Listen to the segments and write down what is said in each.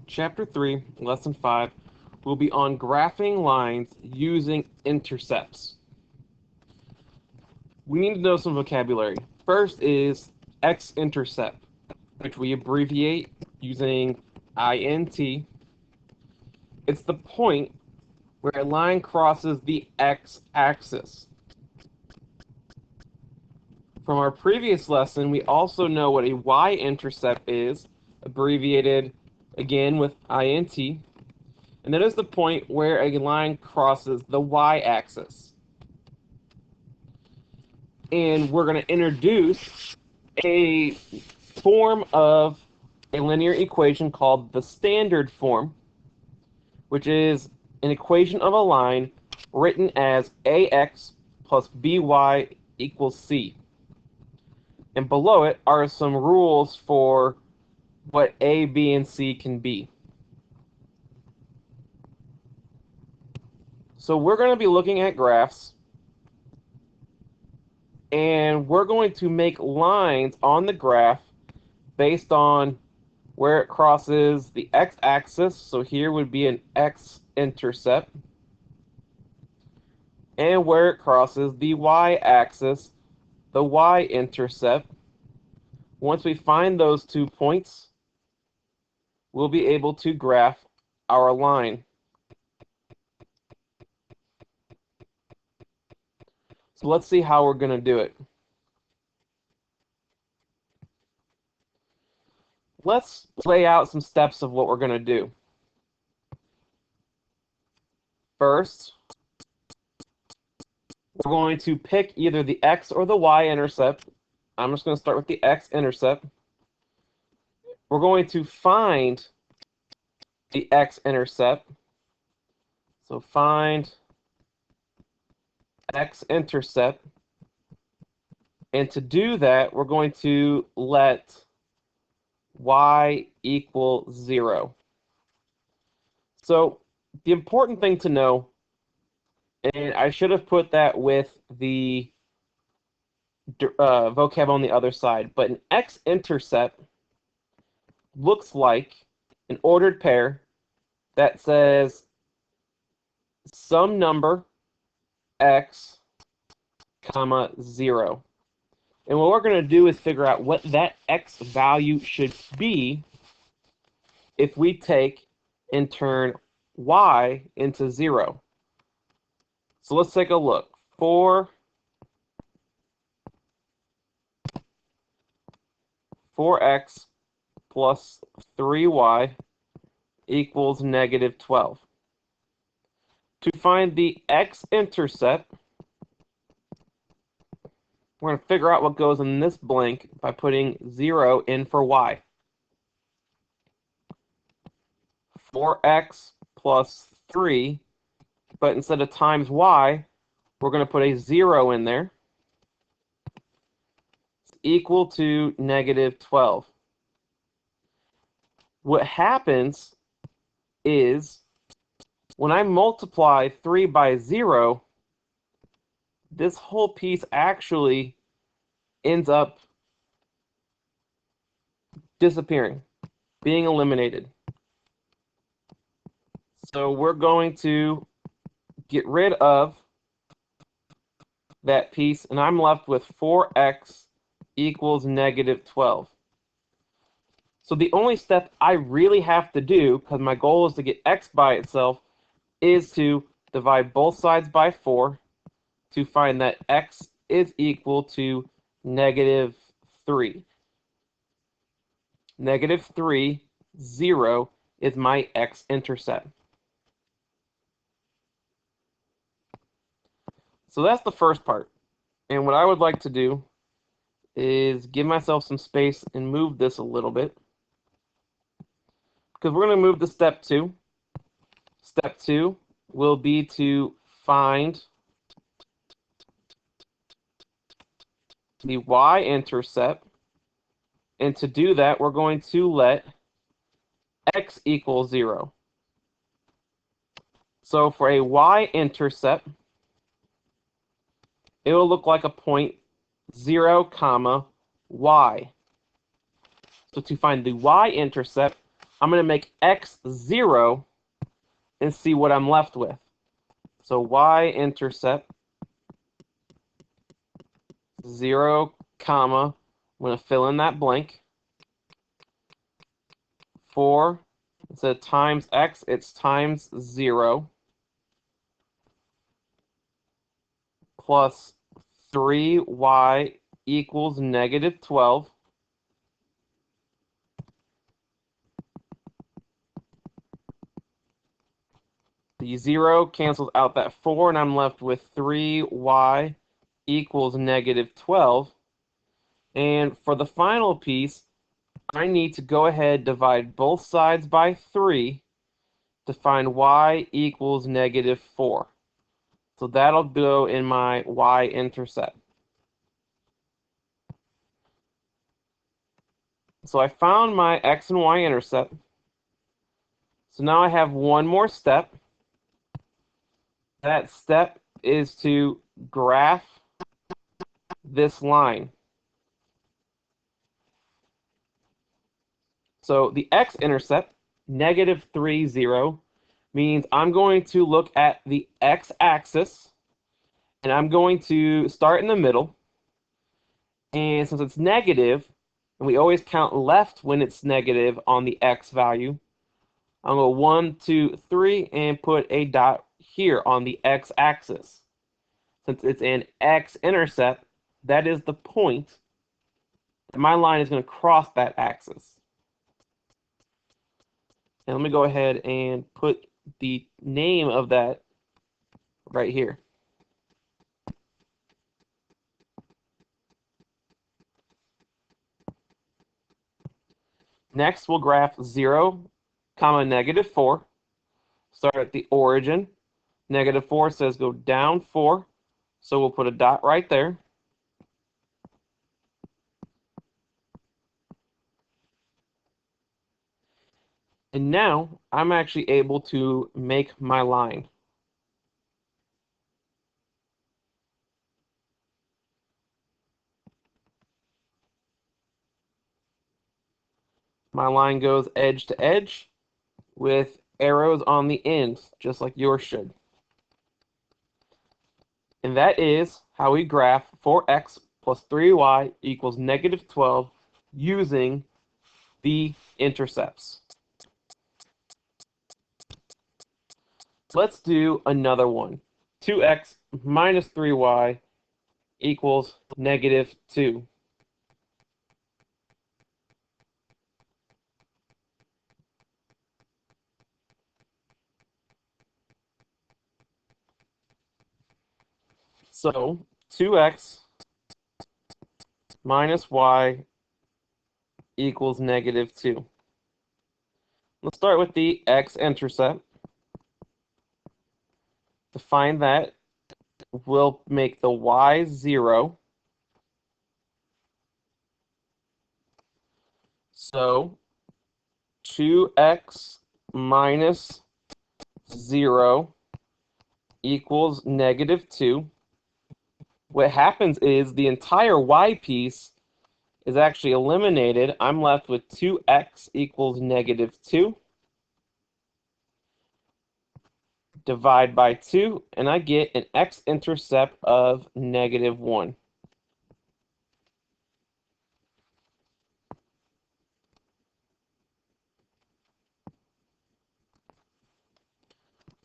Chapter 3, Lesson 5, will be on graphing lines using intercepts. We need to know some vocabulary. First is x-intercept, which we abbreviate using INT. It's the point where a line crosses the x-axis. From our previous lesson, we also know what a y-intercept is, abbreviated again with INT, and that is the point where a line crosses the y-axis. And we're going to introduce a form of a linear equation called the standard form, which is an equation of a line written as ax plus by equals c. And below it are some rules for what a, b, and c can be. So we're going to be looking at graphs, and we're going to make lines on the graph based on where it crosses the x-axis. So here would be an x-intercept, and where it crosses the y-axis, the y-intercept. Once we find those 2 points, we'll be able to graph our line. So let's see how we're going to do it. Let's lay out some steps of what we're going to do. First, we're going to pick either the x or the y-intercept. I'm just going to start with the x-intercept. We're going to find the x-intercept. So find x-intercept. And to do that, we're going to let y equal 0. So the important thing to know, and I should have put that with the vocab on the other side, but an x-intercept looks like an ordered pair that says some number x, comma 0. And what we're going to do is figure out what that x value should be if we take and turn y into 0. So let's take a look. 4x plus 3y equals negative 12. To find the x-intercept, we're going to figure out what goes in this blank by putting 0 in for y. 4x plus 3, but instead of times y, we're going to put a 0 in there. It's equal to negative 12. What happens is when I multiply 3 by 0, this whole piece actually ends up disappearing, being eliminated. So we're going to get rid of that piece, and I'm left with 4x equals negative 12. So the only step I really have to do, because my goal is to get x by itself, is to divide both sides by 4 to find that x is equal to negative 3. Negative 3, 0 is my x-intercept. So that's the first part. And what I would like to do is give myself some space and move this a little bit, because we're going to move to step 2. Step 2 will be to find the y-intercept, and to do that, we're going to let x equal 0. So for a y-intercept, it will look like a point 0, comma y. So to find the y-intercept, I'm going to make x 0 and see what I'm left with. So y-intercept 0, comma, I'm going to fill in that blank. 4, instead of times x, it's times 0, plus 3y equals negative 12. The 0 cancels out that 4, and I'm left with 3y equals negative 12. And for the final piece, I need to go ahead and divide both sides by 3 to find y equals negative 4. So that'll go in my y-intercept. So I found my x and y-intercept. So now I have one more step. That step is to graph this line. So the x-intercept, negative 3, 0, means I'm going to look at the x-axis, and I'm going to start in the middle. And since it's negative, and we always count left when it's negative on the x value, I'll go 1, 2, 3, and put a dot here on the x-axis. Since it's an x-intercept, that is the point that my line is going to cross that axis. And let me go ahead and put the name of that right here. Next, we'll graph 0, comma, negative 4. Start at the origin. Negative 4 says go down 4, so we'll put a dot right there. And now I'm actually able to make my line. My line goes edge to edge with arrows on the ends, just like yours should. And that is how we graph 4x plus 3y equals negative 12 using the intercepts. Let's do another one. 2x minus 3y equals negative 2. So 2x minus y equals negative 2. Let's start with the x-intercept. To find that, we'll make the y 0. So 2x minus 0 equals negative 2. What happens is the entire y piece is actually eliminated. I'm left with 2x equals negative 2. Divide by 2, and I get an x-intercept of negative 1.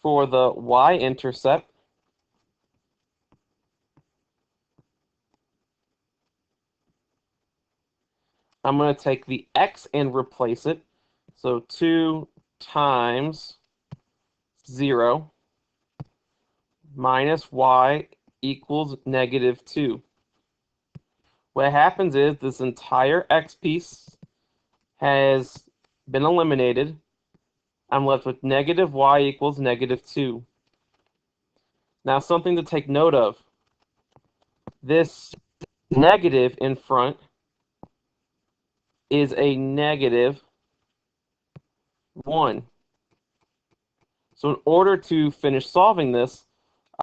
For the y-intercept, I'm going to take the x and replace it. So 2 times 0 minus y equals negative 2. What happens is this entire x piece has been eliminated. I'm left with negative y equals negative 2. Now, something to take note of. This negative in front is a negative 1. So in order to finish solving this,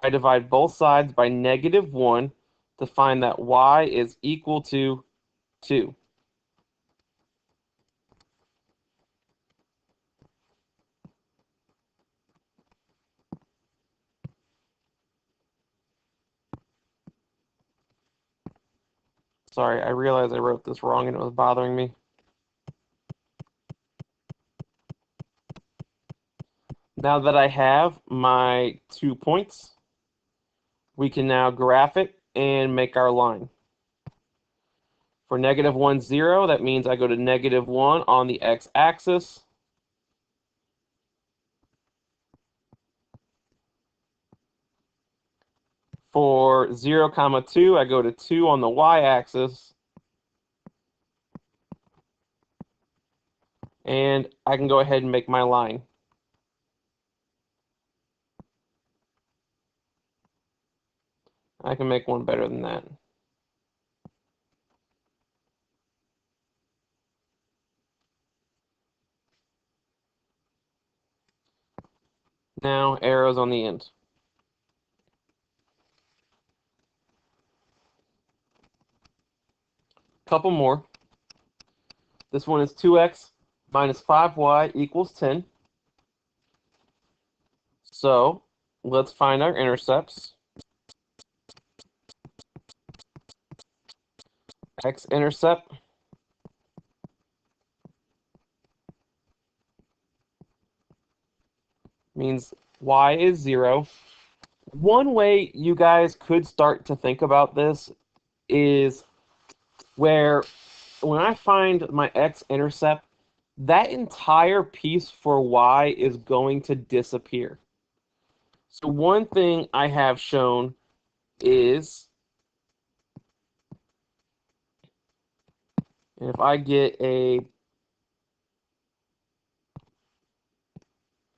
I divide both sides by negative 1 to find that y is equal to 2. Sorry, I realized I wrote this wrong and it was bothering me. Now that I have my 2 points, we can now graph it and make our line. For -1, 0, that means I go to -1 on the x-axis. For 0, 2, I go to 2 on the y-axis. And I can go ahead and make my line. I can make one better than that. Now arrows on the end. Couple more. This one is 2x minus 5y equals 10. So let's find our intercepts. X-intercept means y is 0. One way you guys could start to think about this is where when I find my x-intercept, that entire piece for y is going to disappear. So one thing I have shown is if I get a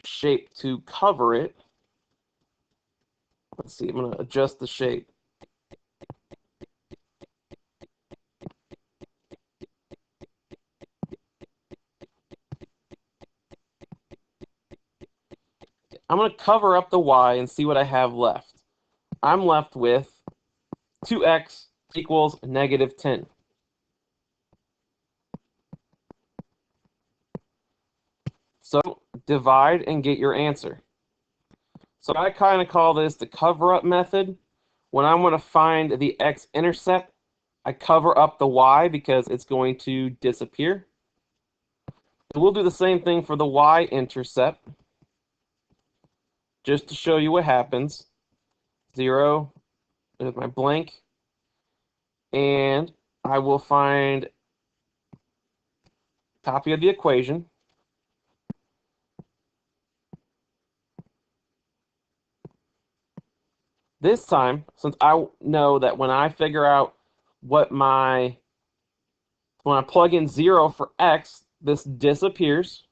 shape to cover it, let's see, I'm going to adjust the shape. I'm going to cover up the y and see what I have left. I'm left with 2x equals -10. So divide and get your answer. So I kind of call this the cover-up method. When I want to find the x-intercept, I cover up the y because it's going to disappear. And we'll do the same thing for the y-intercept. Just to show you what happens. 0 is my blank. And I will find a copy of the equation. This time, since I know that when I figure out when I plug in 0 for x, this disappears.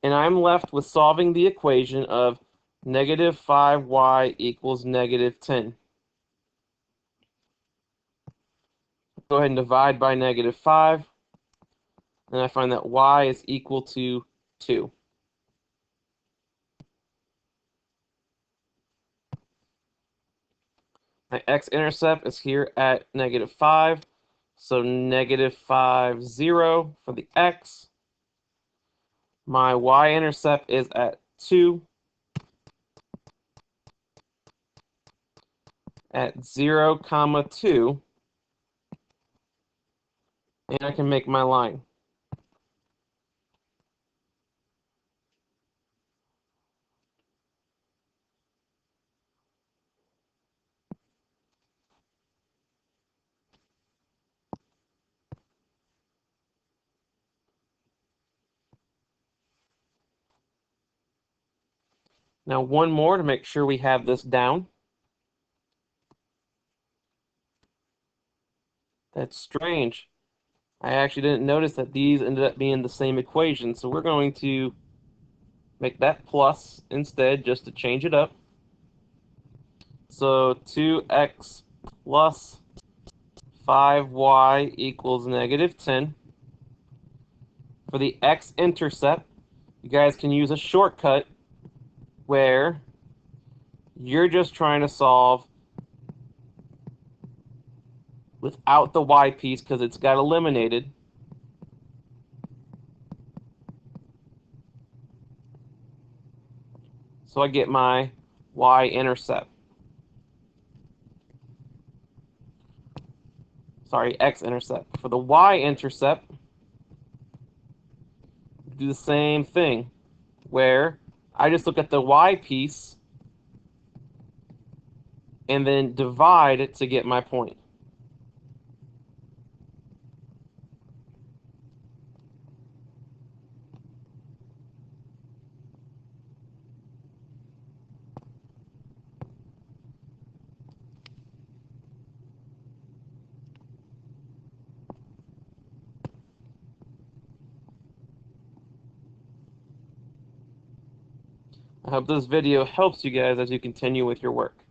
And I'm left with solving the equation of -5y equals -10. Go ahead and divide by -5. And I find that y is equal to 2. My x-intercept is here at -5. So -5, 0 for the x. My y-intercept is at 2. At 0, 2. And I can make my line. Now one more to make sure we have this down. That's strange. I actually didn't notice that these ended up being the same equation, so we're going to make that plus instead just to change it up. So 2x plus 5y equals -10. For the x-intercept, you guys can use a shortcut where you're just trying to solve without the y piece because it's got eliminated. So I get my y-intercept. x-intercept. For the y-intercept, do the same thing, where I just look at the y piece and then divide it to get my point. I hope this video helps you guys as you continue with your work.